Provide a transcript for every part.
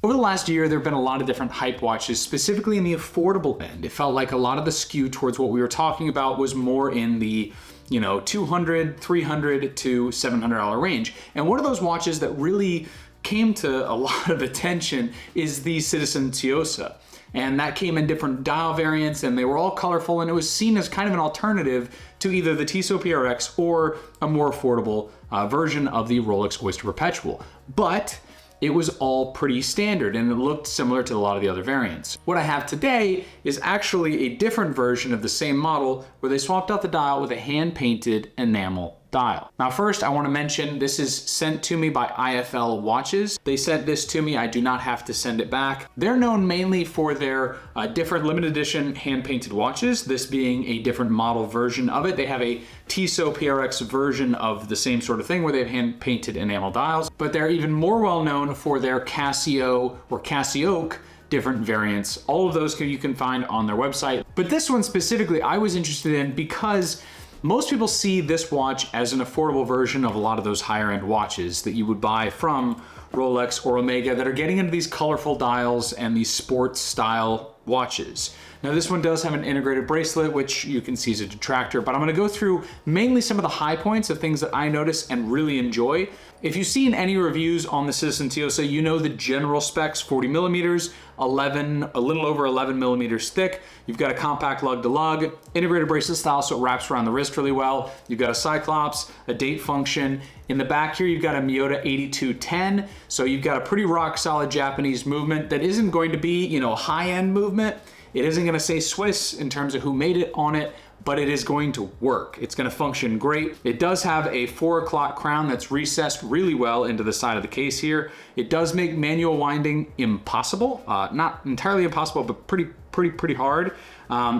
Over the last year, there have been a lot of different hype watches, specifically in the affordable end. It felt like a lot of the skew towards what we were talking about was more in the $200, $300 to $700 range. And one of those watches that really came to a lot of attention is the Cityzen Tsuyosa. And that came in different dial variants, and they were all colorful, and it was seen as kind of an alternative to either the Tissot PRX or a more affordable version of the Rolex Oyster Perpetual. But it was all pretty standard, and it looked similar to a lot of the other variants. What I have today is actually a different version of the same model where they swapped out the dial with a hand-painted enamel dial. Now first, I want to mention this is sent to me by IFL Watches. They sent this to me. I do not have to send it back. They're known mainly for their different limited edition hand-painted watches, this being a different model version of it. They have a Tissot PRX version of the same sort of thing where they have hand-painted enamel dials, but they're even more well known for their Casio or Casioke different variants. All of those you can find on their website. But this one specifically I was interested in because most people see this watch as an affordable version of a lot of those higher end watches that you would buy from Rolex or Omega that are getting into these colorful dials and these sports style watches. Now this one does have an integrated bracelet, which you can see as a detractor, but I'm gonna go through mainly some of the high points of things that I notice and really enjoy. If you've seen any reviews on the Cityzen Tsuyosa, you know the general specs, 40 millimeters, a little over 11 millimeters thick. You've got a compact lug to lug, integrated bracelet style, so it wraps around the wrist really well. You've got a Cyclops, a date function. In the back here, you've got a Miyota 8210. So you've got a pretty rock solid Japanese movement that isn't going to be, a high-end movement. It isn't gonna say Swiss in terms of who made it on it, but it is going to work. It's gonna function great. It does have a 4 o'clock crown that's recessed really well into the side of the case here. It does make manual winding impossible. Not entirely impossible, but pretty hard.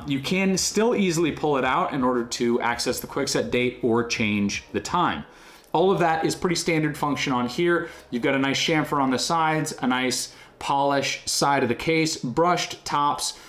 You can still easily pull it out in order to access the quick set date or change the time. All of that is pretty standard function on here. You've got a nice chamfer on the sides, a nice polished side of the case, brushed tops.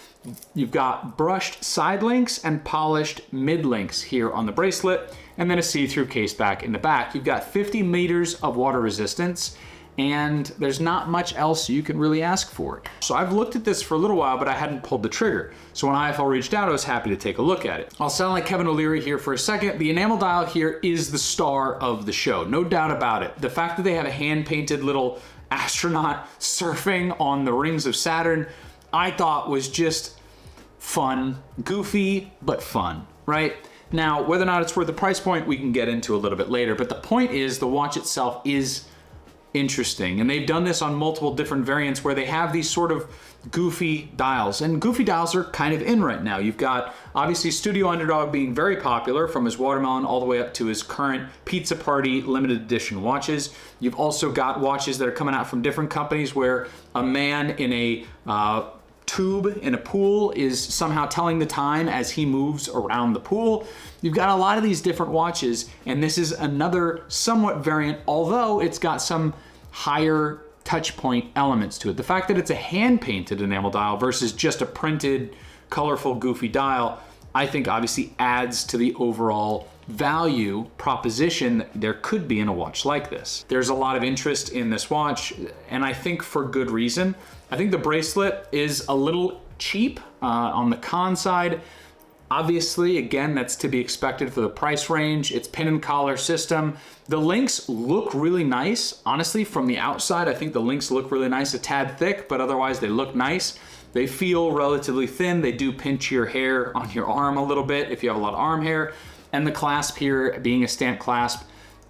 You've got brushed side links and polished mid links here on the bracelet, and then a see-through case back in the back. You've got 50 meters of water resistance, and there's not much else you can really ask for it. So I've looked at this for a little while, but I hadn't pulled the trigger. So when IFL reached out, I was happy to take a look at it. I'll sound like Kevin O'Leary here for a second. The enamel dial here is the star of the show, no doubt about it. The fact that they have a hand-painted little astronaut surfing on the rings of Saturn, I thought was just fun, goofy, but fun, right? Now, whether or not it's worth the price point, we can get into a little bit later, but the point is the watch itself is interesting, and they've done this on multiple different variants where they have these sort of goofy dials, and goofy dials are kind of in right now. You've got obviously Studio Underdog being very popular from his watermelon all the way up to his current Pizza Party limited edition watches. You've also got watches that are coming out from different companies where a man in a tube in a pool is somehow telling the time as he moves around the pool. You've got a lot of these different watches, and this is another somewhat variant, although it's got some higher touch point elements to it. The fact that it's a hand-painted enamel dial versus just a printed, colorful, goofy dial, I think obviously adds to the overall value proposition that there could be in a watch like this. There's a lot of interest in this watch, and I think for good reason. I think the bracelet is a little cheap on the con side. Obviously, again, that's to be expected for the price range. It's pin and collar system. The links look really nice. Honestly, from the outside, I think the links look really nice, a tad thick, but otherwise they look nice. They feel relatively thin. They do pinch your hair on your arm a little bit if you have a lot of arm hair. And the clasp here, being a stamp clasp,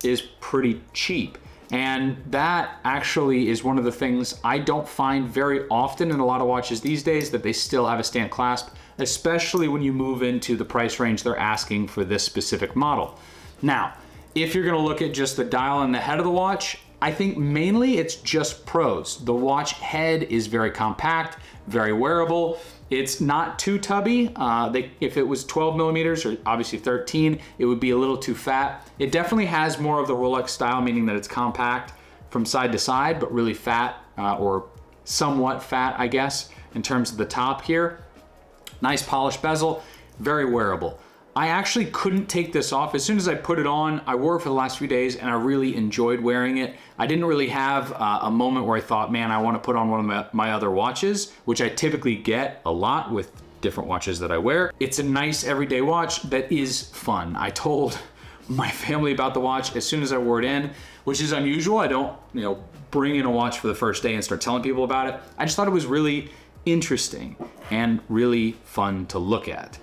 is pretty cheap. And that actually is one of the things I don't find very often in a lot of watches these days, that they still have a stamp clasp, especially when you move into the price range they're asking for this specific model. Now, if you're gonna look at just the dial and the head of the watch, I think mainly it's just pros. The watch head is very compact, very wearable. It's not too tubby. If it was 12 millimeters or obviously 13, it would be a little too fat. It definitely has more of the Rolex style, meaning that it's compact from side to side, but really fat or somewhat fat, I guess, in terms of the top here. Nice polished bezel, very wearable. I actually couldn't take this off. As soon as I put it on, I wore it for the last few days and I really enjoyed wearing it. I didn't really have a moment where I thought, man, I want to put on one of my other watches, which I typically get a lot with different watches that I wear. It's a nice everyday watch that is fun. I told my family about the watch as soon as I wore it in, which is unusual. I don't, bring in a watch for the first day and start telling people about it. I just thought it was really interesting and really fun to look at.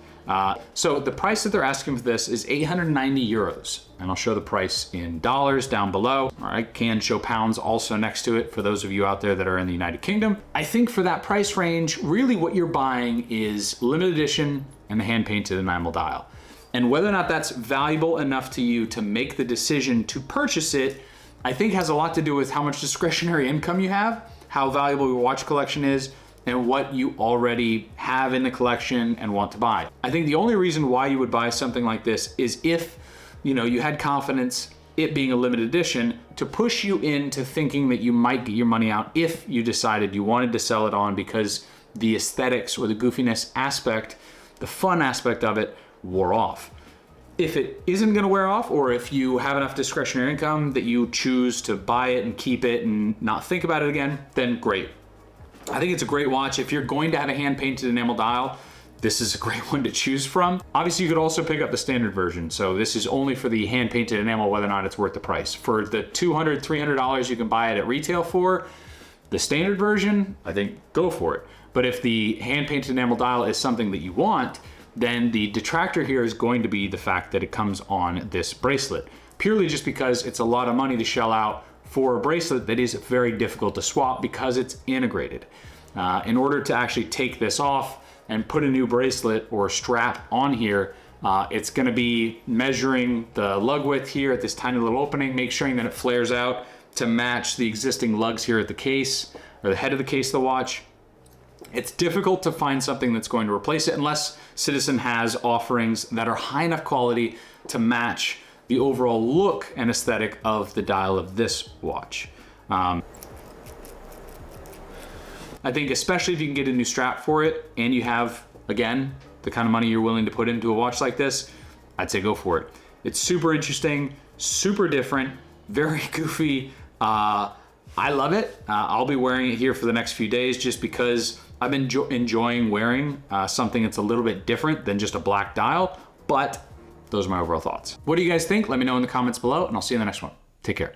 So the price that they're asking for this is 890 euros, and I'll show the price in dollars down below. I can show pounds also next to it for those of you out there that are in the United Kingdom. I think for that price range, really what you're buying is limited edition and the hand-painted enamel dial. And whether or not that's valuable enough to you to make the decision to purchase it, I think has a lot to do with how much discretionary income you have, how valuable your watch collection is, and what you already have in the collection and want to buy. I think the only reason why you would buy something like this is if you had confidence, it being a limited edition, to push you into thinking that you might get your money out if you decided you wanted to sell it on because the aesthetics or the goofiness aspect, the fun aspect of it, wore off. If it isn't gonna wear off, or if you have enough discretionary income that you choose to buy it and keep it and not think about it again, then great. I think it's a great watch. If you're going to have a hand-painted enamel dial, this is a great one to choose from. Obviously, you could also pick up the standard version. So this is only for the hand-painted enamel, whether or not it's worth the price. For the $200, $300 you can buy it at retail for, the standard version, I think go for it. But if the hand-painted enamel dial is something that you want, then the detractor here is going to be the fact that it comes on this bracelet, purely just because it's a lot of money to shell out for a bracelet that is very difficult to swap because it's integrated. In order to actually take this off and put a new bracelet or strap on here, it's gonna be measuring the lug width here at this tiny little opening, make sure that it flares out to match the existing lugs here at the case, or the head of the case of the watch. It's difficult to find something that's going to replace it unless Cityzen has offerings that are high enough quality to match the overall look and aesthetic of the dial of this watch. I think especially if you can get a new strap for it and you have, again, the kind of money you're willing to put into a watch like this, I'd say go for it. It's super interesting, super different, very goofy. I love it. I'll be wearing it here for the next few days just because I've been enjoying wearing something that's a little bit different than just a black dial, but those are my overall thoughts. What do you guys think? Let me know in the comments below, and I'll see you in the next one. Take care.